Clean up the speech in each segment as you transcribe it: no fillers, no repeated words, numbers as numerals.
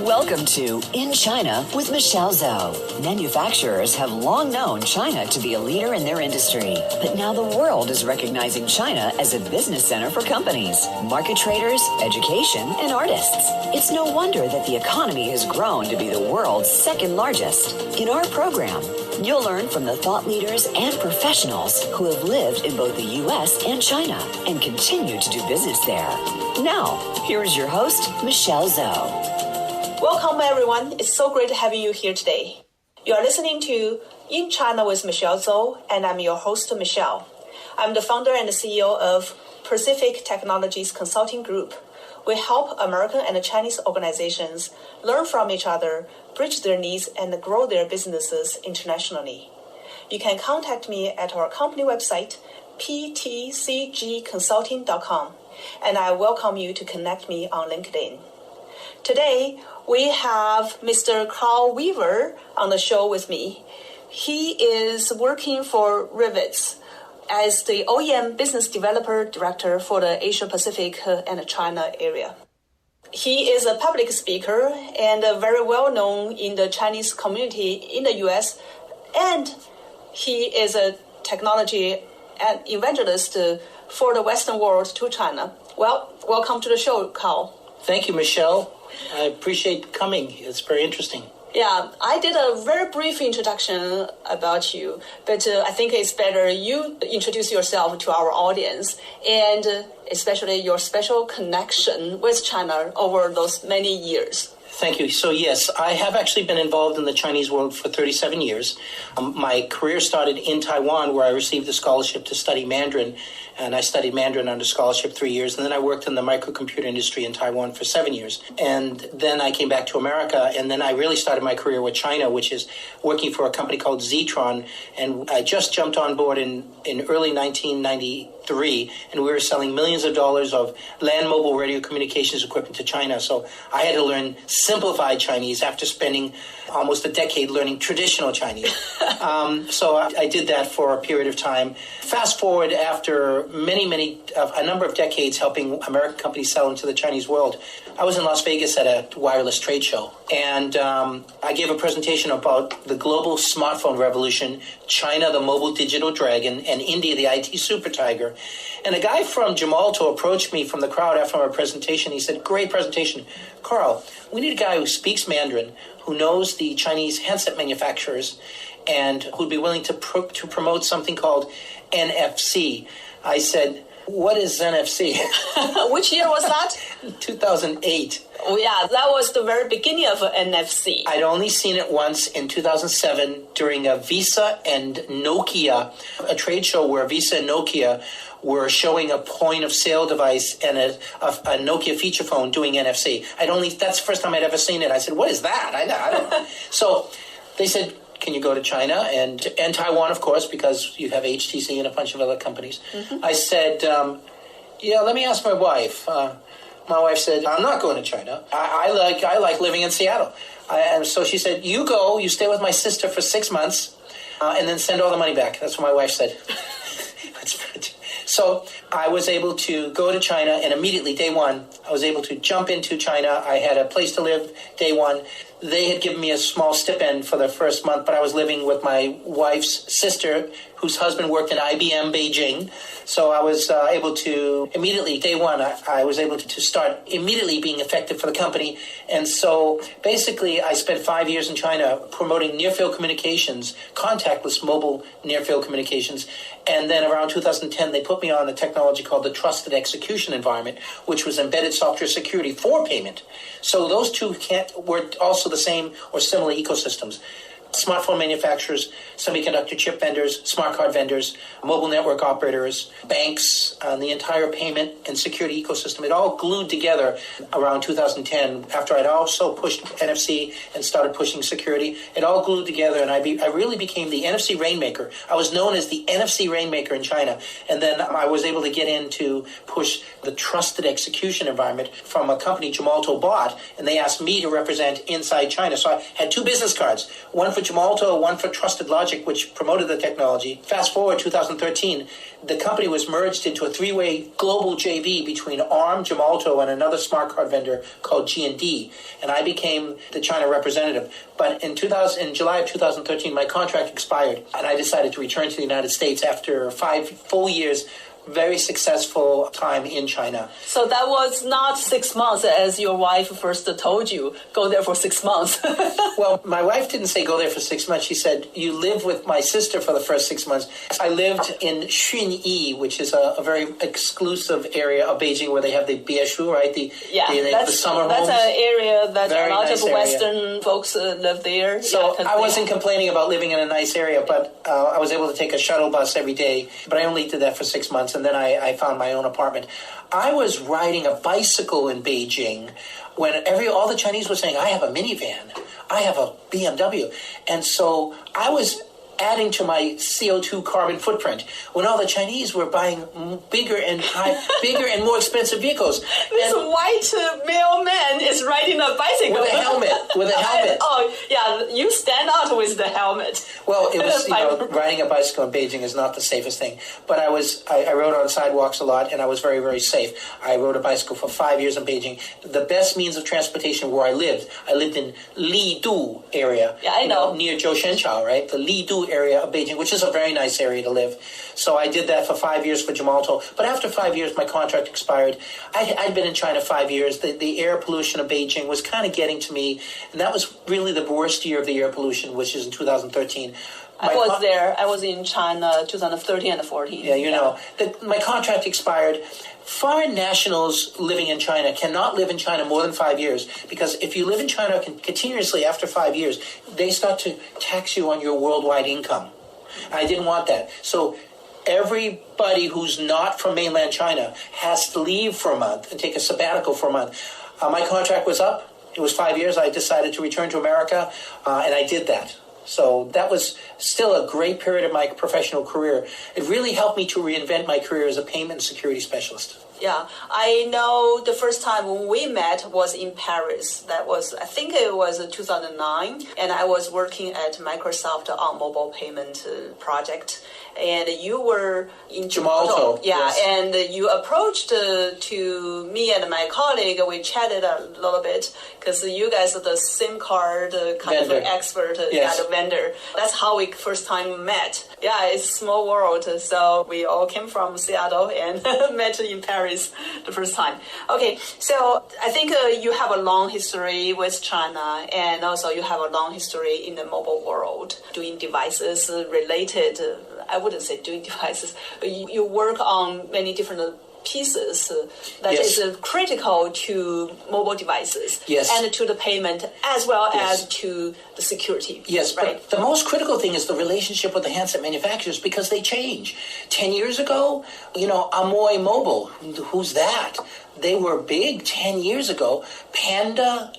Welcome to In China with Michelle Zhou. Manufacturers have long known China to be a leader in their industry, but now the world is recognizing China as a business center for companies, market traders, education, and artists. It's no wonder that the economy has grown to be the world's second largest. In our program, you'll learn from the thought leaders and professionals who have lived in both the U.S. and China and continue to do business there. Now, here is your host, Michelle Zhou. Welcome, everyone. It's so great having you here today. You are listening to In China with Michelle Zhou, and I'm your host, Michelle. I'm the founder and CEO of Pacific Technologies Consulting Group. We help American and Chinese organizations learn from each other, bridge their needs, and grow their businesses internationally. You can contact me at our company website, ptcgconsulting.com, and I welcome you to connect me on LinkedIn. Today, we have Mr. Karl Weaver on the show with me. He is working for Rivets as the OEM Business Developer Director for the Asia Pacific and China area. He is a public speaker and very well known in the Chinese community in the US, and he is a technology and evangelist for the Western world to China. Well, welcome to the show, Karl. Thank you, Michelle. I appreciate coming. It's very interesting. Yeah, I did a very brief introduction about you, but I think it's better you introduce yourself to our audience and especially your special connection with China over those many years. Thank you. So yes, I have actually been involved in the Chinese world for 37 years. My career started in Taiwan, where I received a scholarship to study Mandarin, and I studied Mandarin under scholarship 3 years, and then I worked in the microcomputer industry in Taiwan for 7 years. And then I came back to America, and then I really started my career with China, which is working for a company called Zetron, and I just jumped on board in early 1993, and we were selling millions of dollars of land mobile radio communications equipment to China. So I had to learn simplified Chinese after spending almost a decade learning traditional Chinese. So I did that for a period of time. Fast forward after a number of decades helping American companies sell into the Chinese world, I was in Las Vegas at a wireless trade show, and I gave a presentation about the global smartphone revolution, China, the mobile digital dragon, and India, the IT super tiger. And a guy from Gemalto approached me from the crowd after my presentation. He said, "Great presentation. Karl, we need a guy who speaks Mandarin, who knows the Chinese handset manufacturers, and who'd be willing to promote something called NFC. I said, "What is NFC?" Which year was that? 2008. Oh, yeah, that was the very beginning of NFC. I'd only seen it once in 2007 during a Visa and Nokia, a trade show where Visa and Nokia were showing a point-of-sale device and a Nokia feature phone doing NFC. That's the first time I'd ever seen it. I said, "What is that?" I don't know. So they said, "Can you go to China?" And Taiwan, of course, because you have HTC and a bunch of other companies. Mm-hmm. I said, "Yeah, let me ask my wife." My wife said, "I'm not going to China. I like living in Seattle." And so she said, "You go, you stay with my sister for 6 months, and then send all the money back." That's what my wife said. So I was able to go to China, and immediately, day one, I was able to jump into China. I had a place to live day one. They had given me a small stipend for the first month, but I was living with my wife's sister, whose husband worked in IBM Beijing. So I was able to immediately, day one, I was able to start immediately being effective for the company. And so basically, I spent 5 years in China promoting near-field communications, contactless mobile near-field communications. And then around 2010, they put me on a technology called the Trusted Execution Environment, which was embedded software security for payment. So those two were also the same or similar ecosystems. Smartphone manufacturers, semiconductor chip vendors, smart card vendors, mobile network operators, banks, the entire payment and security ecosystem. It all glued together around 2010 after I'd also pushed NFC and started pushing security. It all glued together, and I really became the NFC Rainmaker. I was known as the NFC Rainmaker in China, and then I was able to get in to push the Trusted Execution Environment from a company Gemalto bought, and they asked me to represent inside China. So I had two business cards, one for Gemalto, one for Trusted Logic, which promoted the technology. Fast forward 2013, the company was merged into a three-way global JV between ARM, Gemalto, and another smart card vendor called G&D, and I became the China representative. But in July of 2013, my contract expired, and I decided to return to the United States after 5 full years. Very successful time in China. So that was not 6 months, as your wife first told you. Go there for 6 months. Well, my wife didn't say go there for 6 months. She said, you live with my sister for the first 6 months. I lived in Xunyi, which is a very exclusive area of Beijing where they have the Bieshu, right? The summer homes. That's an area that very a lot nice of area. Western folks live there. So I wasn't complaining about living in a nice area, but I was able to take a shuttle bus every day. But I only did that for 6 months. And then I found my own apartment. I was riding a bicycle in Beijing when all the Chinese were saying, I have a minivan, I have a BMW. And so I was adding to my CO2 carbon footprint when all the Chinese were buying bigger and more expensive vehicles. This white male man is riding a bicycle. With a helmet. Oh, yeah, you stand out with the helmet. Well, it was, riding a bicycle in Beijing is not the safest thing. But I rode on sidewalks a lot, and I was very, very safe. I rode a bicycle for 5 years in Beijing. The best means of transportation where I lived in Lidu area. Yeah, I know. Near Zhoushanqiao, right? The Lidu area of Beijing, which is a very nice area to live. So I did that for 5 years for Gemalto. But after 5 years, my contract expired. I'd been in China 5 years. The air pollution of Beijing was kind of getting to me. And that was really the worst year of the air pollution, which is in 2013. I was there. I was in China 2013 and 14. Yeah, you know. My contract expired. Foreign nationals living in China cannot live in China more than 5 years, because if you live in China continuously after 5 years, they start to tax you on your worldwide income. I didn't want that. So everybody who's not from mainland China has to leave for a month and take a sabbatical for a month. My contract was up. It was 5 years. I decided to return to America, and I did that. So that was still a great period of my professional career. It really helped me to reinvent my career as a payment security specialist. Yeah, I know the first time when we met was in Paris. That was, I think it was 2009, and I was working at Microsoft on mobile payment project. And you were in Gemalto. Yeah, yes. And you approached to me and my colleague. We chatted a little bit because you guys are the SIM card kind vendor. of expert, Yes. the vendor. That's how we first time met. Yeah, it's a small world. So we all came from Seattle and met in Paris the first time. Okay, so I think you have a long history with China, and also you have a long history in the mobile world, doing devices related. I wouldn't say doing devices, but you work on many different pieces that Yes. is critical to mobile devices Yes. and to the payment as well Yes. as to the security. Yes, right. but the most critical thing is the relationship with the handset manufacturers, because they change. 10 years ago, Amoy Mobile, who's that? They were big 10 years ago. Panda,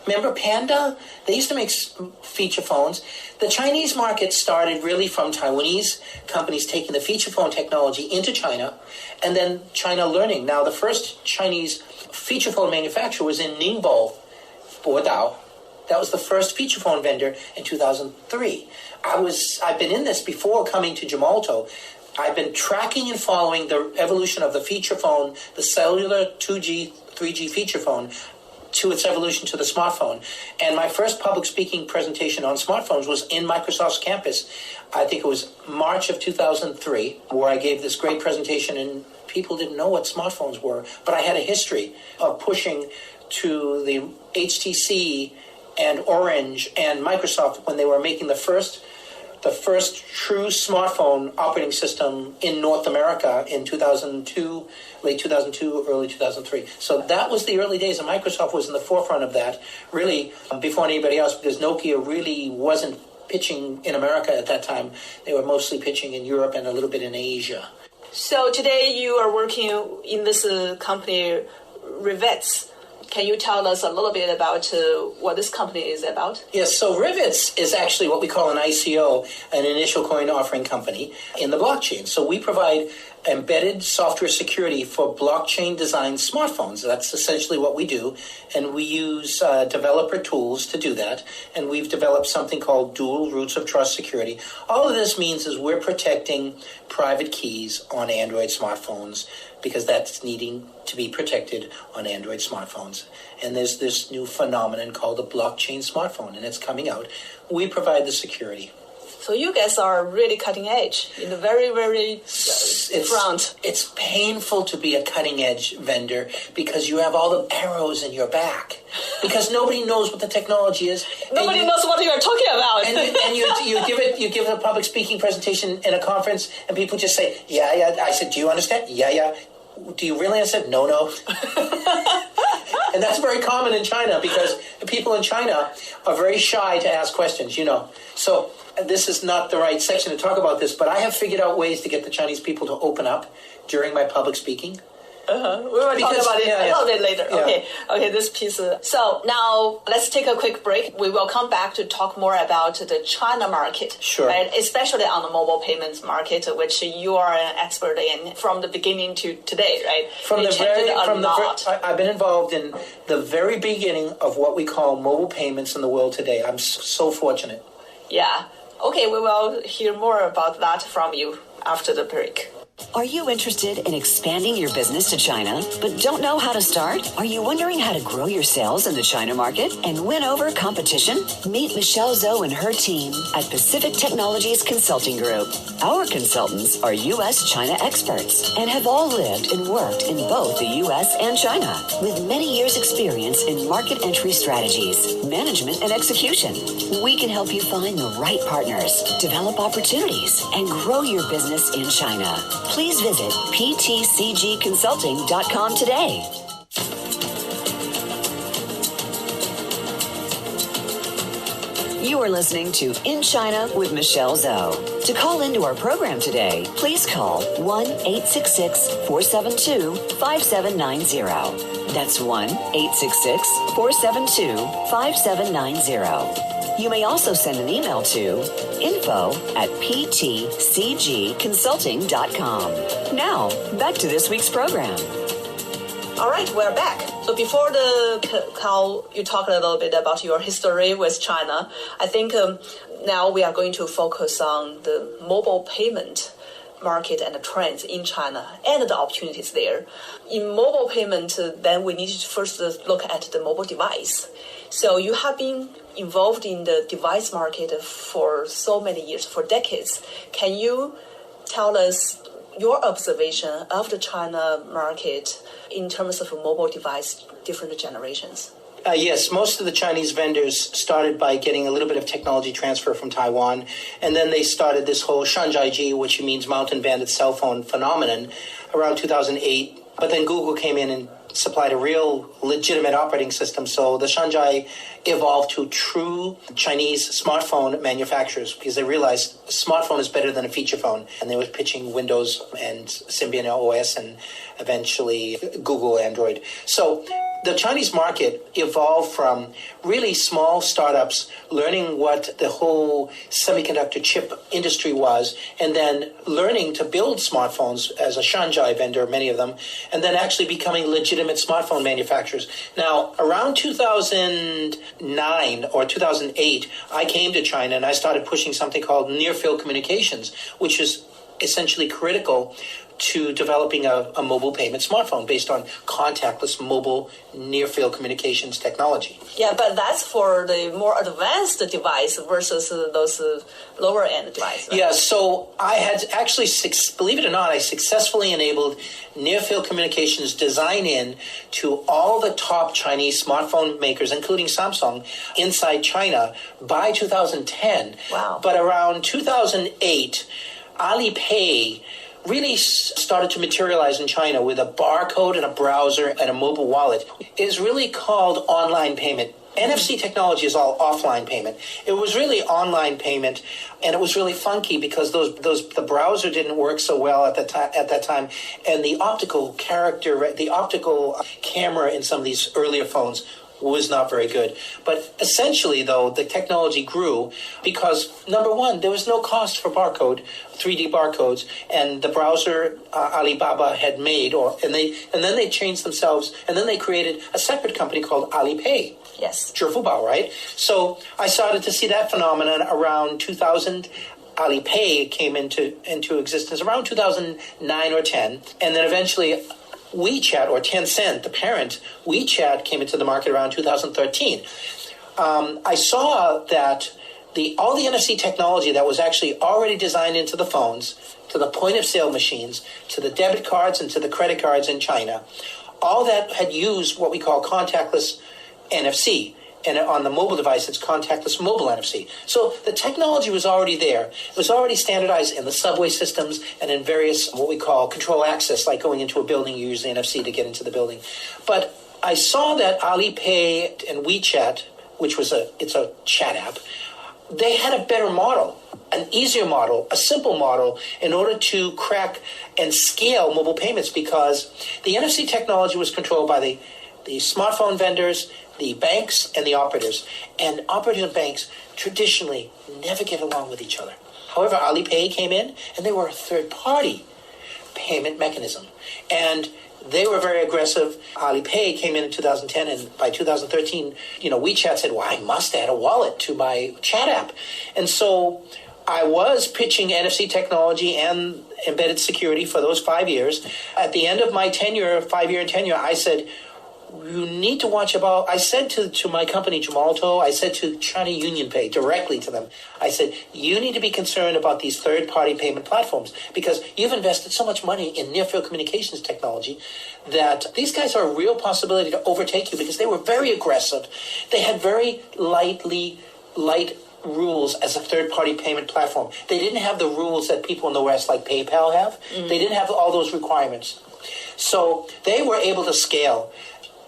remember Panda? They used to make feature phones. The Chinese market started really from Taiwanese companies taking the feature phone technology into China, and then China learning. Now, the first Chinese feature phone manufacturer was in Ningbo, Bodao. That was the first feature phone vendor in 2003. I've been in this before coming to Gemalto. I've been tracking and following the evolution of the feature phone, the cellular 2G, 3G feature phone, to its evolution to the smartphone. And my first public speaking presentation on smartphones was in Microsoft's campus. I think it was March of 2003, where I gave this great presentation, and people didn't know what smartphones were. But I had a history of pushing to the HTC and Orange and Microsoft when they were making the first true smartphone operating system in North America in 2002, late 2002, early 2003. So that was the early days, and Microsoft was in the forefront of that, really, before anybody else, because Nokia really wasn't pitching in America at that time. They were mostly pitching in Europe and a little bit in Asia. So today you are working in this company, Rivets. Can you tell us a little bit about what this company is about? Yes, so Rivets is actually what we call an ICO, an initial coin offering company, in the blockchain. So we provide embedded software security for blockchain-designed smartphones. That's essentially what we do, and we use developer tools to do that, and we've developed something called dual roots of trust security. All of this means is we're protecting private keys on Android smartphones because that's needing to be protected on Android smartphones. And there's this new phenomenon called the blockchain smartphone, and it's coming out. We provide the security. So you guys are really cutting edge in the very, very front. It's painful to be a cutting edge vendor because you have all the arrows in your back because nobody knows what the technology is. Nobody knows what you are talking about. and you give a public speaking presentation in a conference and people just say, yeah. I said, do you understand? Yeah. Do you really understand? No. And that's very common in China because people in China are very shy to ask questions, So this is not the right section to talk about this, but I have figured out ways to get the Chinese people to open up during my public speaking. We will talk about it a little bit later. Yeah. Okay, this piece. So now let's take a quick break. We will come back to talk more about the China market. Sure. Right? Especially on the mobile payments market, which you are an expert in from the beginning to today, right? I've been involved in the very beginning of what we call mobile payments in the world today. I'm so fortunate. Yeah. Okay, we will hear more about that from you after the break. Are you interested in expanding your business to China, but don't know how to start? Are you wondering how to grow your sales in the China market and win over competition? Meet Michelle Zhou and her team at Pacific Technologies Consulting Group. Our consultants are U.S.-China experts and have all lived and worked in both the U.S. and China, with many years' experience in market entry strategies, management, and execution. We can help you find the right partners, develop opportunities, and grow your business in China. Please visit ptcgconsulting.com today. You are listening to In China with Michelle Zhou. To call into our program today, please call 1-866-472-5790. That's 1-866-472-5790. You may also send an email to info@ptcgconsulting.com. Now, back to this week's program. All right, we're back. So before Karl, you talked a little bit about your history with China. I think now we are going to focus on the mobile payment market and the trends in China and the opportunities there. In mobile payment, then we need to first look at the mobile device. So you have been involved in the device market for so many years, for decades. Can you tell us your observation of the China market in terms of a mobile device, different generations? Yes, most of the Chinese vendors started by getting a little bit of technology transfer from Taiwan, and then they started this whole Shanzhaiji, which means mountain banded cell phone phenomenon, around 2008. But then Google came in and supplied a real legitimate operating system. So the Shanzhai evolved to true Chinese smartphone manufacturers because they realized a smartphone is better than a feature phone. And they were pitching Windows and Symbian OS and eventually Google Android. So the Chinese market evolved from really small startups learning what the whole semiconductor chip industry was, and then learning to build smartphones as a Shanzhai vendor, many of them, and then actually becoming legitimate smartphone manufacturers. Now, around 2009 or 2008, I came to China and I started pushing something called near-field communications, which is essentially critical to developing a mobile payment smartphone based on contactless mobile near-field communications technology. Yeah, but that's for the more advanced device versus those lower-end devices. Right? Yeah, so I had actually, believe it or not, I successfully enabled near-field communications design in to all the top Chinese smartphone makers, including Samsung, inside China by 2010. Wow. But around 2008, Alipay really started to materialize in China with a barcode and a browser and a mobile wallet. It is really called online payment. NFC technology is all offline payment. It was really online payment, and it was really funky because the browser didn't work so well at that time, and the optical camera in some of these earlier phones was not very good. But essentially, though, the technology grew because, number one, there was no cost for 3D barcodes, and the browser Alibaba had made, and then they changed themselves, and then they created a separate company called Alipay. Yes. 支付宝, right? So I started to see that phenomenon around 2000. Alipay came into existence around 2009 or 10, and then eventually WeChat, or Tencent, the parent, WeChat, came into the market around 2013. I saw that all the NFC technology that was actually already designed into the phones, to the point-of-sale machines, to the debit cards and to the credit cards in China, all that had used what we call contactless NFC. And on the mobile device, it's contactless mobile NFC. So the technology was already there. It was already standardized in the subway systems and in various what we call control access, like going into a building, you use the NFC to get into the building. But I saw that Alipay and WeChat, which was it's a chat app, they had a better model, an easier model, a simple model in order to crack and scale mobile payments, because the NFC technology was controlled by the smartphone vendors, the banks, and the operators. And operators and banks traditionally never get along with each other. However, Alipay came in, and they were a third-party payment mechanism. And they were very aggressive. Alipay came in 2010, and by 2013, WeChat said, well, I must add a wallet to my chat app. And so I was pitching NFC technology and embedded security for those 5 years. At the end of my tenure, 5-year tenure, I said, you need to watch about. I said to my company, Gemalto, I said to China UnionPay directly to them, I said, you need to be concerned about these third-party payment platforms because you've invested so much money in near-field communications technology that these guys are a real possibility to overtake you because they were very aggressive. They had very light rules as a third-party payment platform. They didn't have the rules that people in the West like PayPal have. They didn't have all those requirements. So they were able to scale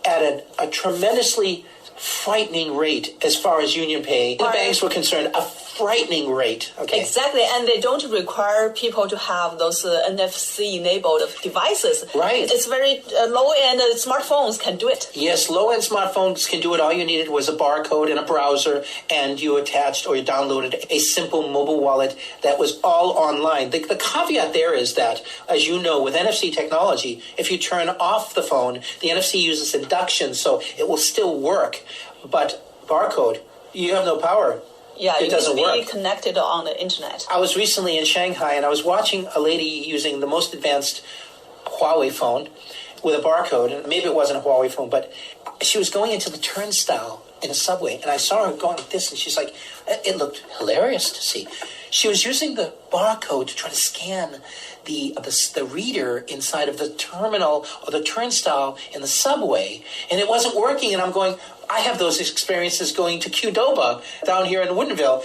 at a tremendously frightening rate as far as UnionPay. The banks were concerned, a frightening rate. Okay. Exactly, and they don't require people to have those NFC-enabled devices. Right. It's very low-end smartphones can do it. Yes, low-end smartphones can do it. All you needed was a barcode and a browser, and you attached or you downloaded a simple mobile wallet that was all online. The caveat there is that, as you know, with NFC technology, if you turn off the phone, the NFC uses induction, so it will still work. But barcode, you have no power. Yeah, it doesn't work. You need to be connected on the internet. I was recently in Shanghai, and I was watching a lady using the most advanced Huawei phone with a barcode, and maybe it wasn't a Huawei phone, but she was going into the turnstile in a subway, and I saw her going like this, and she's like, it looked hilarious to see. She was using the barcode to try to scan the reader inside of the terminal or the turnstile in the subway, and it wasn't working, and I'm going, I have those experiences going to Qdoba down here in Woodinville.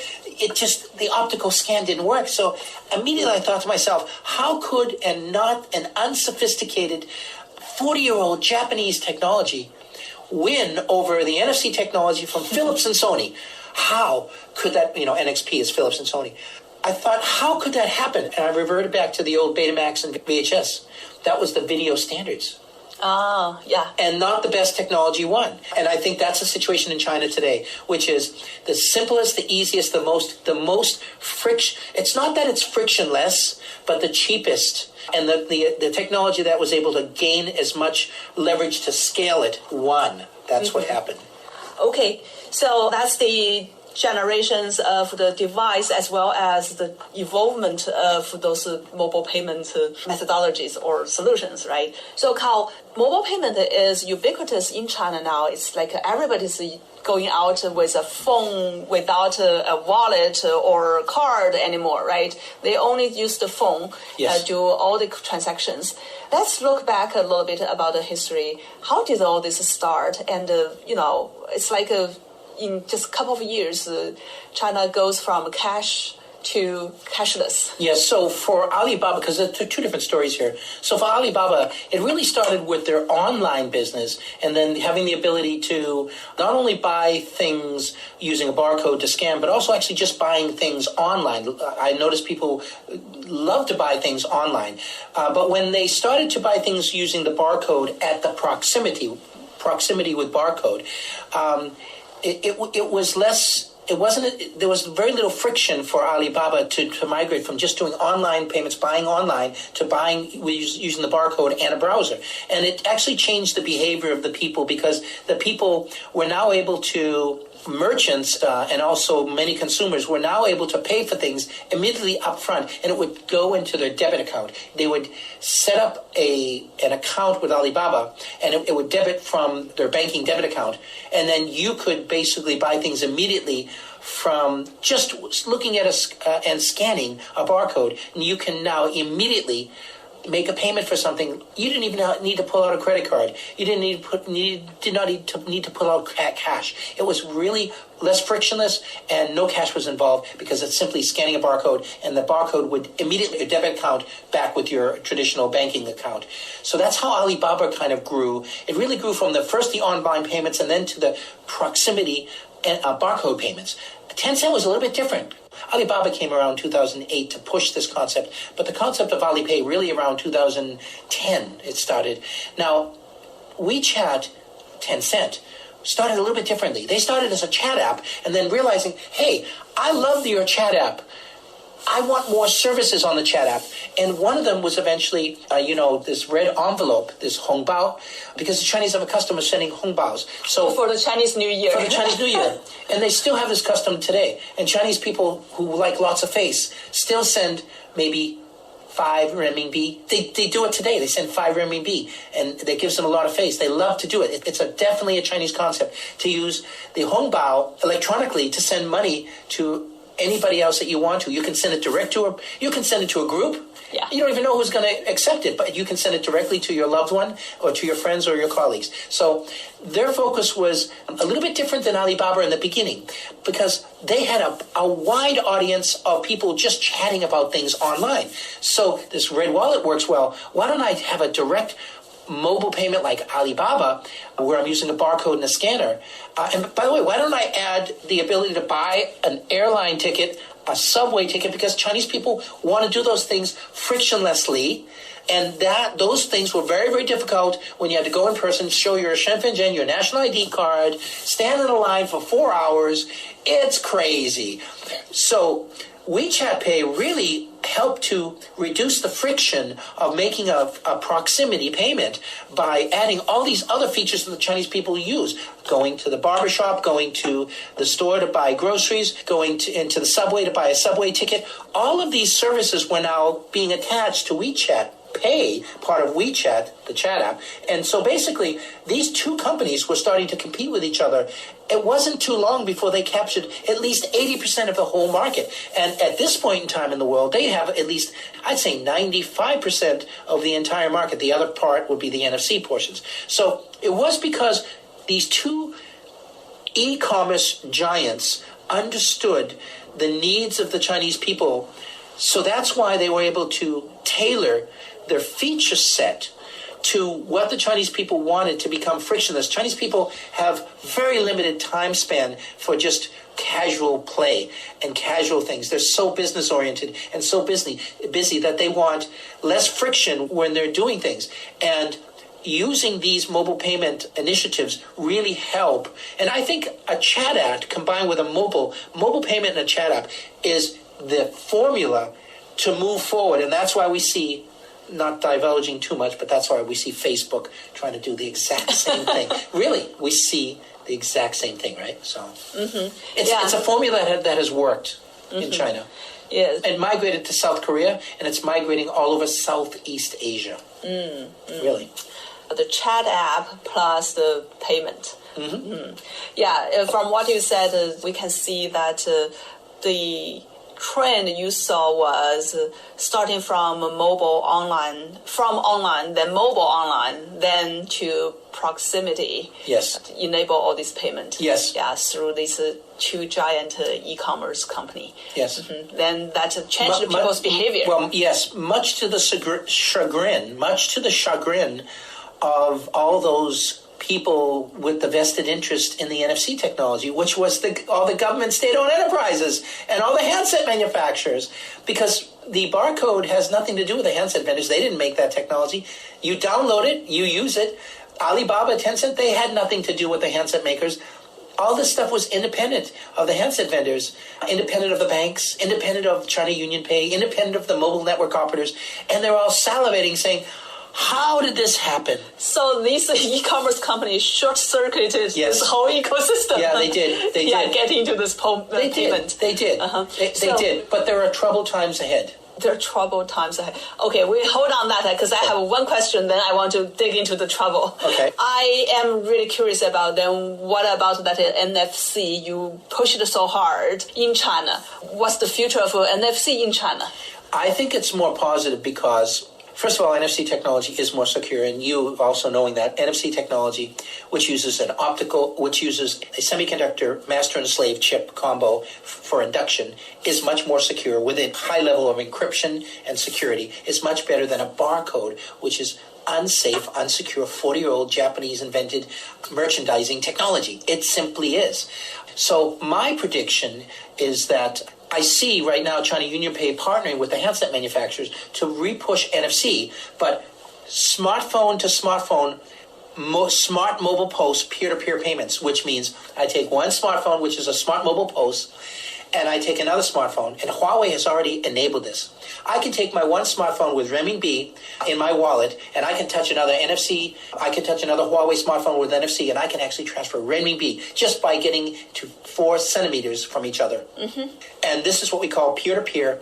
The optical scan didn't work. So immediately I thought to myself, how could not an unsophisticated 40-year-old Japanese technology win over the NFC technology from Philips and Sony? How could that, NXP is Philips and Sony. I thought, how could that happen? And I reverted back to the old Betamax and VHS. That was the video standards. Yeah. And not the best technology won. And I think that's the situation in China today, which is the simplest, the easiest, the most friction. It's not that it's frictionless, but the cheapest. And the technology that was able to gain as much leverage to scale it won. That's what happened. Okay, so that's the generations of the device as well as the evolvement of those mobile payment methodologies or solutions, right? So, Karl, mobile payment is ubiquitous in China now. It's like everybody's going out with a phone without a wallet or card anymore, right? They only use the phone Yes. do all the transactions. Let's look back a little bit about the history. How did all this start? And, it's like in just a couple of years, China goes from cash to cashless. Yes, so for Alibaba, because there are two different stories here. So for Alibaba, it really started with their online business and then having the ability to not only buy things using a barcode to scan, but also actually just buying things online. I noticed people love to buy things online. But when they started to buy things using the barcode at the proximity, proximity with barcode, it was less. It wasn't. There was very little friction for Alibaba to migrate from just doing online payments, buying online, to buying using the barcode and a browser. And it actually changed the behavior of the people, because the people were now able to, merchants and also many consumers were now able to pay for things immediately up front, and it would go into their debit account. They would set up an account with Alibaba, and it would debit from their banking debit account, and then you could basically buy things immediately from just looking at and scanning a barcode. And you can now immediately make a payment for something. You didn't even need to pull out a credit card. You didn't did not need to pull out cash. It was really less frictionless, and no cash was involved, because it's simply scanning a barcode, and the barcode would immediately, your debit account back with your traditional banking account. So that's how Alibaba kind of grew. It really grew from the online payments, and then to the proximity and barcode payments. Tencent was a little bit different. Alibaba came around 2008 to push this concept, but the concept of Alipay really around 2010 it started. Now, WeChat, Tencent, started a little bit differently. They started as a chat app, and then realizing, hey, I love your chat app. I want more services on the chat app. And one of them was eventually, this red envelope, this hongbao, because the Chinese have a custom of sending hongbaos. So for the Chinese New Year. For the Chinese New Year. And they still have this custom today. And Chinese people who like lots of face still send maybe 5 renminbi. They do it today. They send 5 renminbi, and that gives them a lot of face. They love to do it. It's definitely a Chinese concept to use the hongbao electronically to send money to anybody else that you want to. You can send it you can send it to a group. Yeah. You don't even know who's going to accept it, but you can send it directly to your loved one or to your friends or your colleagues. So their focus was a little bit different than Alibaba in the beginning, because they had a wide audience of people just chatting about things online. So this Red Wallet works well. Why don't I have a direct mobile payment like Alibaba, where I'm using a barcode and a scanner? And by the way, why don't I add the ability to buy an airline ticket, a subway ticket, because Chinese people want to do those things frictionlessly. And those things were very, very difficult when you had to go in person, show your Shenfenzhen, your national ID card, stand in a line for 4 hours. It's crazy. So WeChat Pay really helped to reduce the friction of making a proximity payment by adding all these other features that the Chinese people use. Going to the barbershop, going to the store to buy groceries, going into the subway to buy a subway ticket. All of these services were now being attached to WeChat Pay, part of WeChat, the chat app. And so basically, these two companies were starting to compete with each other. It wasn't too long before they captured at least 80% of the whole market. And at this point in time in the world, they have at least, I'd say 95% of the entire market. The other part would be the NFC portions. So it was because these two e-commerce giants understood the needs of the Chinese people. So that's why they were able to tailor their feature set to what the Chinese people wanted to become frictionless. Chinese people have very limited time span for just casual play and casual things. They're so business oriented and so busy that they want less friction when they're doing things. And using these mobile payment initiatives really help. And I think a chat app combined with a mobile payment and a chat app is the formula to move forward. And that's why we see, not divulging too much, but that's why we see Facebook trying to do the exact same thing. Really, we see the exact same thing, right? So it's a formula that has worked in China. Yes. And migrated to South Korea, and it's migrating all over Southeast Asia. Really. The chat app plus the payment. Yeah, from what you said, we can see that the trend you saw was starting from online, then mobile online, then to proximity. Yes. Enable all this payment. Yes. Yeah, through these two giant e-commerce company. Yes. Then that changed people's behavior. Well, yes, much to the chagrin of all those people with the vested interest in the NFC technology, which was all the government state-owned enterprises and all the handset manufacturers, because the barcode has nothing to do with the handset vendors. They didn't make that technology. You download it, you use it. Alibaba, Tencent, they had nothing to do with the handset makers. All this stuff was independent of the handset vendors, independent of the banks, independent of China UnionPay, independent of the mobile network operators, and they're all salivating saying, how did this happen? So these e-commerce companies short-circuited this whole ecosystem. Yeah, they did. They did. Getting to this payment. They did. They did. But there are troubled times ahead. There are troubled times ahead. Okay, we hold on that because I have one question, then I want to dig into the trouble. Okay. I am really curious about then what about that NFC you pushed it so hard in China? What's the future of NFC in China? I think it's more positive because, first of all, NFC technology is more secure, and you also knowing that NFC technology, which uses a semiconductor master and slave chip combo for induction, is much more secure with a high level of encryption and security. It's much better than a barcode, which is unsafe, unsecure, 40-year-old Japanese-invented merchandising technology. It simply is. So my prediction is that I see right now China UnionPay partnering with the handset manufacturers to repush NFC, but smartphone to smartphone, smart mobile post peer-to-peer payments, which means I take one smartphone, which is a smart mobile post, and I take another smartphone, and Huawei has already enabled this. I can take my one smartphone with renminbi in my wallet, and I can touch another NFC. I can touch another Huawei smartphone with NFC, and I can actually transfer renminbi just by getting to 4 centimeters from each other. Mm-hmm. And this is what we call peer-to-peer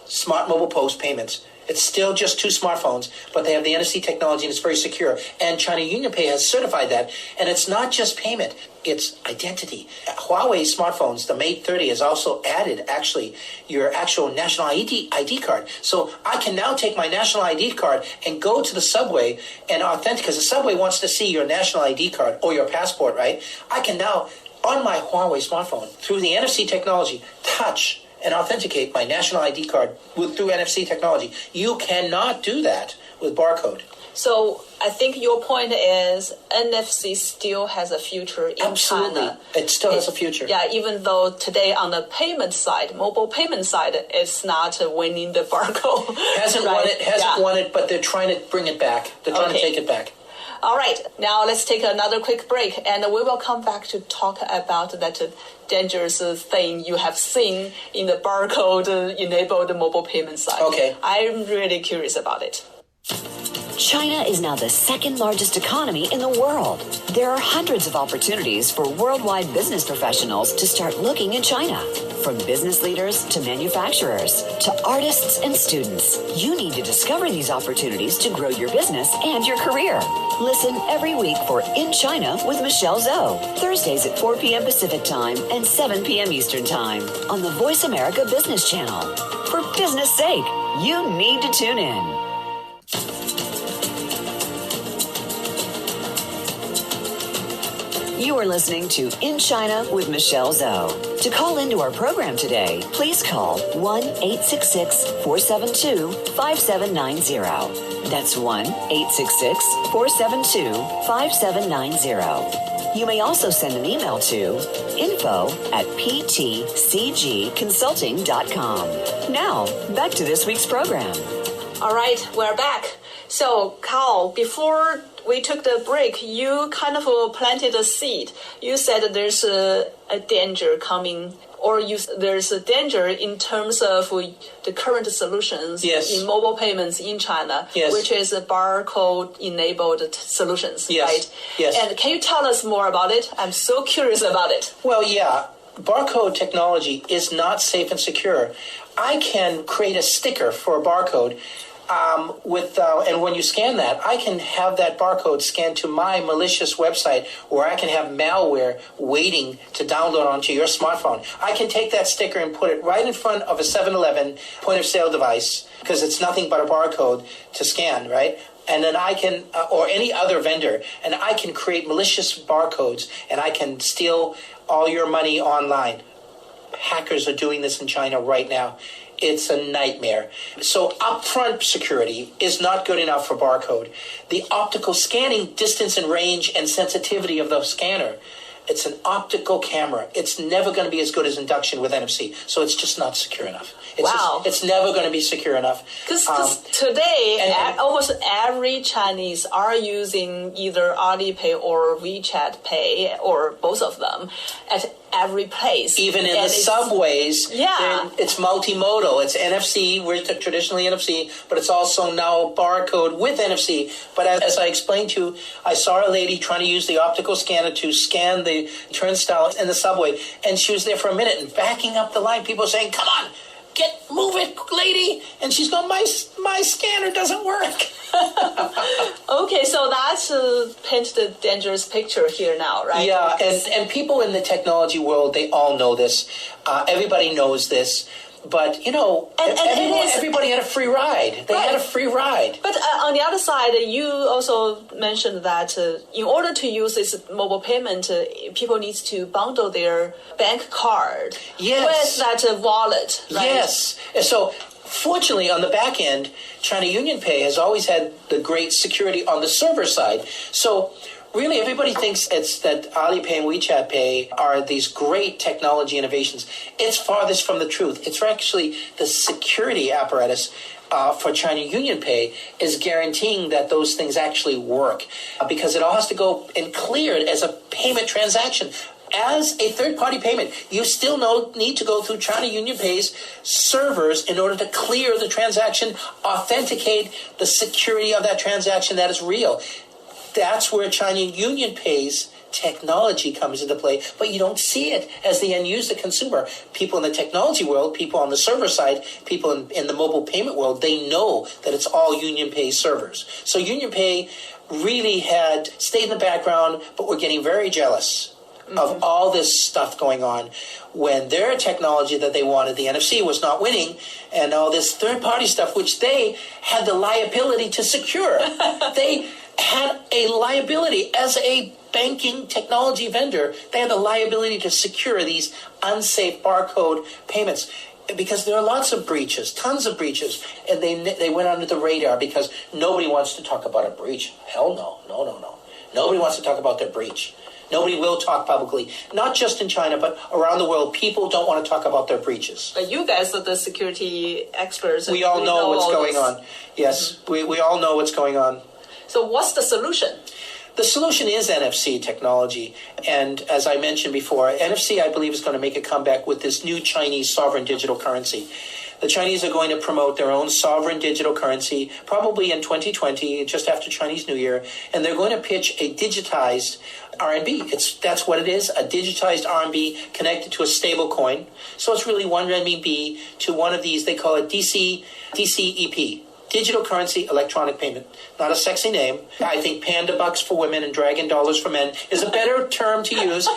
smart mobile post payments. It's still just 2 smartphones, but they have the NFC technology and it's very secure. And China UnionPay has certified that. And it's not just payment, it's identity. Huawei smartphones, the Mate 30, has also added actually your actual national ID card. So I can now take my national ID card and go to the subway and authenticate, because the subway wants to see your national ID card or your passport, right? I can now, on my Huawei smartphone, through the NFC technology, touch and authenticate my national ID card through NFC technology. You cannot do that with barcode. So I think your point is NFC still has a future in Absolutely. China. It still has a future. Yeah, even though today on the payment side, mobile payment side, it's not winning the barcode. Hasn't won it, but they're trying to bring it back. They're trying to take it back. All right, now let's take another quick break, and we will come back to talk about that dangerous thing you have seen in the barcode-enabled mobile payment side. Okay. I'm really curious about it. China is now the second largest economy in the world. There are hundreds of opportunities for worldwide business professionals to start looking in China. From business leaders to manufacturers to artists and students, you need to discover these opportunities to grow your business and your career. Listen every week for In China with Michelle Zhou, Thursdays at 4 p.m. Pacific Time and 7 p.m. Eastern Time on the Voice America Business Channel. For business sake, you need to tune in. You are listening to In China with Michelle Zhou. To call into our program today, please call 1-866-472-5790. That's 1-866-472-5790. You may also send an email to info@ptcgconsulting.com. Now, back to this week's program. All right, we're back. So, Karl, before we took the break, you kind of planted a seed. You said there's a danger coming, or there's a danger in terms of the current solutions in mobile payments in China, which is barcode-enabled solutions, right? Yes. And can you tell us more about it? I'm so curious about it. Well, yeah. Barcode technology is not safe and secure. I can create a sticker for a barcode and when you scan that, I can have that barcode scanned to my malicious website where I can have malware waiting to download onto your smartphone. I can take that sticker and put it right in front of a 7-Eleven point-of-sale device because it's nothing but a barcode to scan, right? And then I can, or any other vendor, and I can create malicious barcodes and I can steal all your money online. Hackers are doing this in China right now. It's a nightmare. So upfront security is not good enough for barcode. The optical scanning distance and range and sensitivity of the scanner It's an optical camera. It's never going to be as good as induction with NFC. So it's just not secure enough. It's never going to be secure enough. Because today, almost every Chinese are using either Alipay or WeChat Pay or both of them at every place. Even in the subways, it's multimodal. It's NFC. We're traditionally NFC, but it's also now barcode with NFC. But as I explained to you, I saw a lady trying to use the optical scanner to scan the turnstile in the subway, and she was there for a minute and backing up the line. People saying, "Come on, move it, lady!" And she's going, "My scanner doesn't work." Okay, so that's painted a dangerous picture here now, right? Yeah, and people in the technology world, they all know this. Everybody knows this. But, everybody had a free ride. They had a free ride. But on the other side, you also mentioned that in order to use this mobile payment, people need to bundle their bank card with that wallet, right? Yes. So, fortunately, on the back end, China UnionPay has always had the great security on the server side. So, really, everybody thinks it's that Alipay and WeChat Pay are these great technology innovations. It's farthest from the truth. It's actually the security apparatus for China UnionPay is guaranteeing that those things actually work because it all has to go and cleared as a payment transaction. As a third-party payment, you still need to go through China UnionPay's servers in order to clear the transaction, authenticate the security of that transaction that is real. That's where China UnionPay's technology comes into play, but you don't see it as the end user consumer. People in the technology world, people on the server side, people in the mobile payment world, they know that it's all UnionPay servers. So UnionPay really had stayed in the background, but we're getting very jealous of all this stuff going on when their technology that they wanted, the NFC, was not winning, and all this third-party stuff, which they had the liability to secure. They had a liability as a banking technology vendor. They had the liability to secure these unsafe barcode payments because there are lots of breaches, tons of breaches, and they went under the radar because nobody wants to talk about a breach. Hell no. Nobody wants to talk about their breach. Nobody will talk publicly, not just in China, but around the world. People don't want to talk about their breaches. But you guys are the security experts. We all know what's going on. Yes, we all know what's going on. So what's the solution? The solution is NFC technology. And as I mentioned before, NFC, I believe, is going to make a comeback with this new Chinese sovereign digital currency. The Chinese are going to promote their own sovereign digital currency probably in 2020, just after Chinese New Year, and they're going to pitch a digitized RMB. That's what it is, a digitized RMB connected to a stable coin. So it's really one renminbi to one of these, they call it DCEP. Digital currency electronic payment. Not a sexy name. I think panda bucks for women and dragon dollars for men is a better term to use,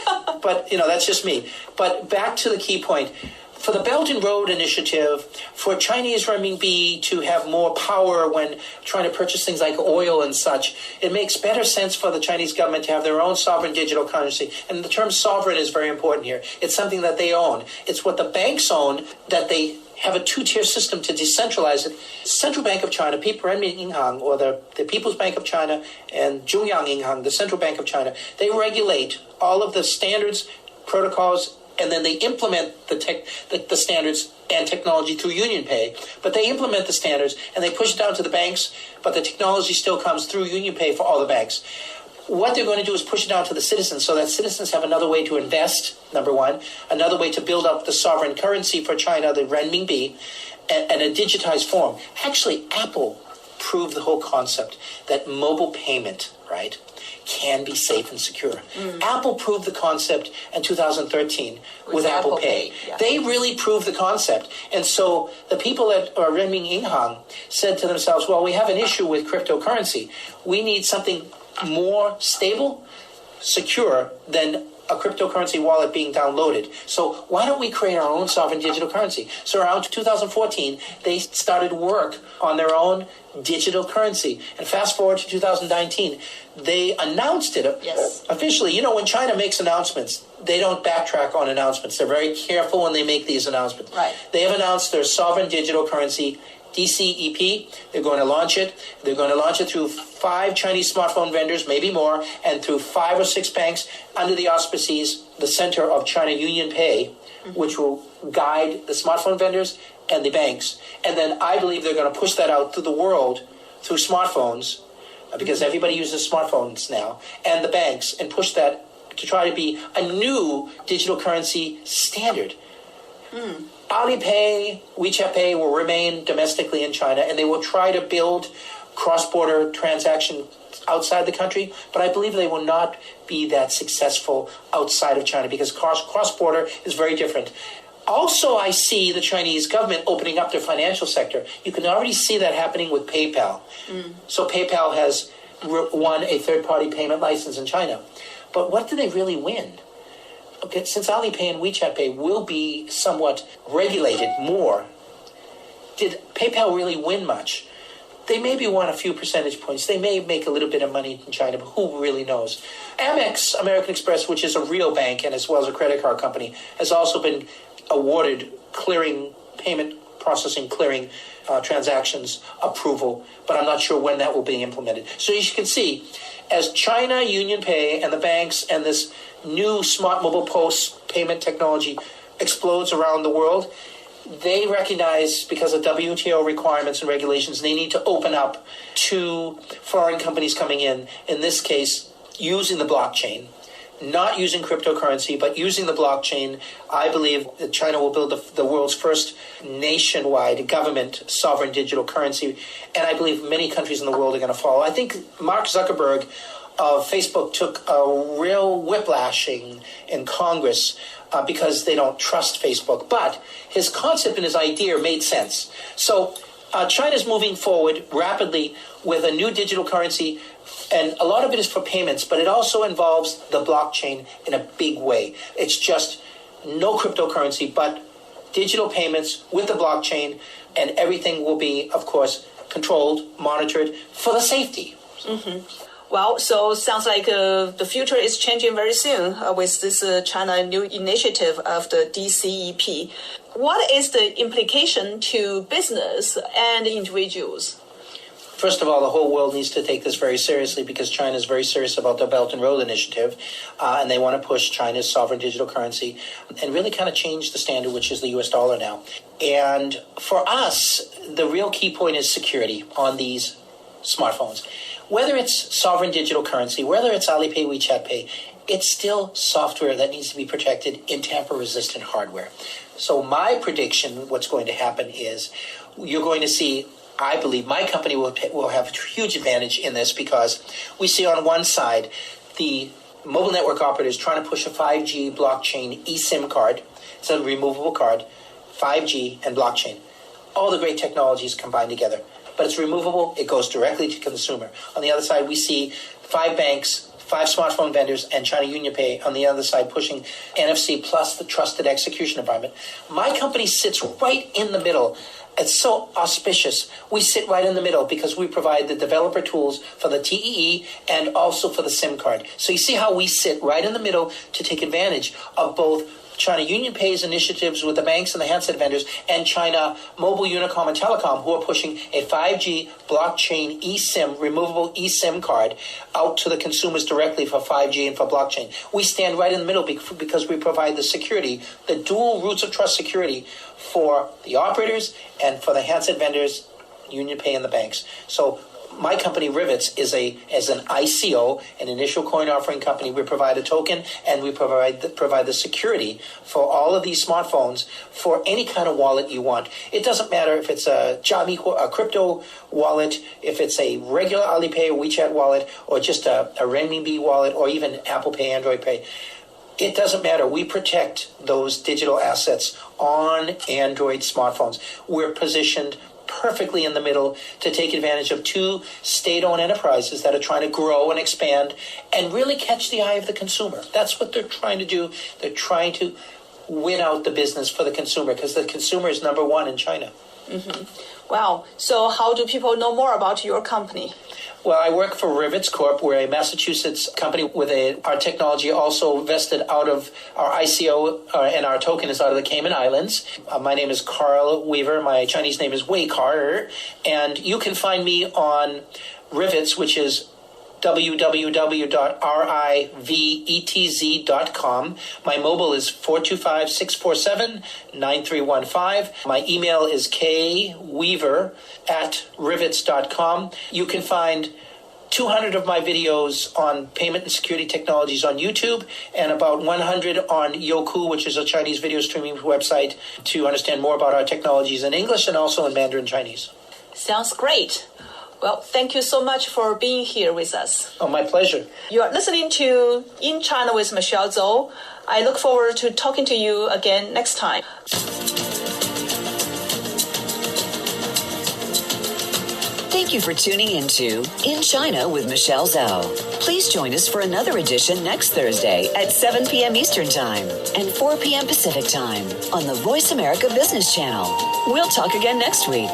but that's just me. But back to the key point. For the Belt and Road Initiative, for Chinese renminbi to have more power when trying to purchase things like oil and such, it makes better sense for the Chinese government to have their own sovereign digital currency. And the term sovereign is very important here. It's something that they own. It's what the banks own, that they have a two-tier system to decentralize it. Central Bank of China, People Renmin Yinhang, or the People's Bank of China, and Zhongyang Yinhang, the Central Bank of China, they regulate all of the standards, protocols, and then they implement the standards and technology through UnionPay. But they implement the standards and they push it down to the banks, but the technology still comes through UnionPay for all the banks. What they're going to do is push it down to the citizens so that citizens have another way to invest, number one, another way to build up the sovereign currency for China, the renminbi, and a digitized form. Actually, Apple proved the whole concept that mobile payment, right, can be safe and secure. Apple proved the concept in 2013 with Apple Pay. Yeah. They really proved the concept. And so the people at Renmin Yinhang said to themselves, well, we have an issue with cryptocurrency. We need something more stable, secure than a cryptocurrency wallet being downloaded. So why don't we create our own sovereign digital currency? So around 2014, they started work on their own digital currency. And fast forward to 2019, they announced it officially. When China makes announcements, they don't backtrack on announcements. They're very careful when they make these announcements. Right. They have announced their sovereign digital currency DCEP. They're going to launch it. They're going to launch it through 5 Chinese smartphone vendors, maybe more, and through 5 or 6 banks under the auspices, the center of China Union Pay, which will guide the smartphone vendors and the banks. And then I believe they're going to push that out to the world through smartphones, because everybody uses smartphones now, and the banks, and push that to try to be a new digital currency standard. Alipay, WeChat Pay will remain domestically in China, and they will try to build cross-border transaction outside the country, but I believe they will not be that successful outside of China, because cross-border is very different. Also, I see the Chinese government opening up their financial sector. You can already see that happening with PayPal. So PayPal has won a third-party payment license in China. But what do they really win? Okay, since Alipay and WeChat Pay will be somewhat regulated more, did PayPal really win much? They maybe won a few percentage points. They may make a little bit of money in China, but who really knows? Amex, American Express, which is a real bank and as well as a credit card company, has also been awarded clearing, payment processing clearing transactions approval, but I'm not sure when that will be implemented. So as you can see, as China Union Pay and the banks and this new smart mobile post payment technology explodes around the world, they recognize, because of WTO requirements and regulations, they need to open up to foreign companies coming in this case, using the blockchain. Not using cryptocurrency, but using the blockchain. I believe that China will build the world's first nationwide government sovereign digital currency, and I believe many countries in the world are going to follow. I think Mark Zuckerberg of Facebook took a real whiplashing in Congress because they don't trust Facebook, but his concept and his idea made sense. So China's moving forward rapidly with a new digital currency, and a lot of it is for payments, but it also involves the blockchain in a big way. It's just no cryptocurrency, but digital payments with the blockchain, and everything will be, of course, controlled, monitored for the safety. Well, so sounds like the future is changing very soon with this China new initiative of the DCEP. What is the implication to business and individuals? First of all, the whole world needs to take this very seriously, because China is very serious about the Belt and Road Initiative, and they want to push China's sovereign digital currency and really kind of change the standard, which is the US dollar now. And for us, the real key point is security on these smartphones. Whether it's sovereign digital currency, whether it's Alipay, WeChat Pay, it's still software that needs to be protected in tamper-resistant hardware. So my prediction, what's going to happen is you're going to see, I believe my company will have a huge advantage in this, because we see on one side the mobile network operators trying to push a 5G blockchain eSIM card. It's a removable card, 5G and blockchain. All the great technologies combined together. But it's removable. It goes directly to consumer. On the other side, we see 5 banks, 5 smartphone vendors, and China Union Pay on the other side pushing NFC plus the trusted execution environment. My company sits right in the middle. It's so auspicious. We sit right in the middle because we provide the developer tools for the TEE and also for the SIM card. So you see how we sit right in the middle to take advantage of both China Union Pay's initiatives with the banks and the handset vendors, and China Mobile, Unicom, and Telecom, who are pushing a 5G blockchain eSIM, removable eSIM card out to the consumers directly for 5G and for blockchain. We stand right in the middle because we provide the security, the dual roots of trust security for the operators and for the handset vendors, Union Pay, and the banks. So my company, Rivets, is an ICO, an initial coin offering company. We provide a token, and we provide the security for all of these smartphones for any kind of wallet you want. It doesn't matter if it's a crypto wallet, if it's a regular Alipay or WeChat wallet, or just a renminbi wallet, or even Apple Pay, Android Pay. It doesn't matter. We protect those digital assets on Android smartphones. We're positioned perfectly in the middle to take advantage of 2 state-owned enterprises that are trying to grow and expand and really catch the eye of the consumer. That's what they're trying to do. They're trying to win out the business for the consumer, because the consumer is number one in China. Wow. So how do people know more about your company? Well, I work for Rivets Corp. We're a Massachusetts company with our technology also vested out of our ICO, and our token is out of the Cayman Islands. My name is Karl Weaver. My Chinese name is Wei Kaer. And you can find me on Rivets, which is www.rivetz.com. My mobile is 425-647-9315. My email is kweaver@rivets.com. You can find 200 of my videos on payment and security technologies on YouTube, and about 100 on Youku, which is a Chinese video streaming website, to understand more about our technologies in English and also in Mandarin Chinese. Sounds great. Well, thank you so much for being here with us. Oh, my pleasure. You are listening to In China with Michelle Zhou. I look forward to talking to you again next time. Thank you for tuning into In China with Michelle Zhou. Please join us for another edition next Thursday at 7 p.m. Eastern Time and 4 p.m. Pacific Time on the Voice America Business Channel. We'll talk again next week.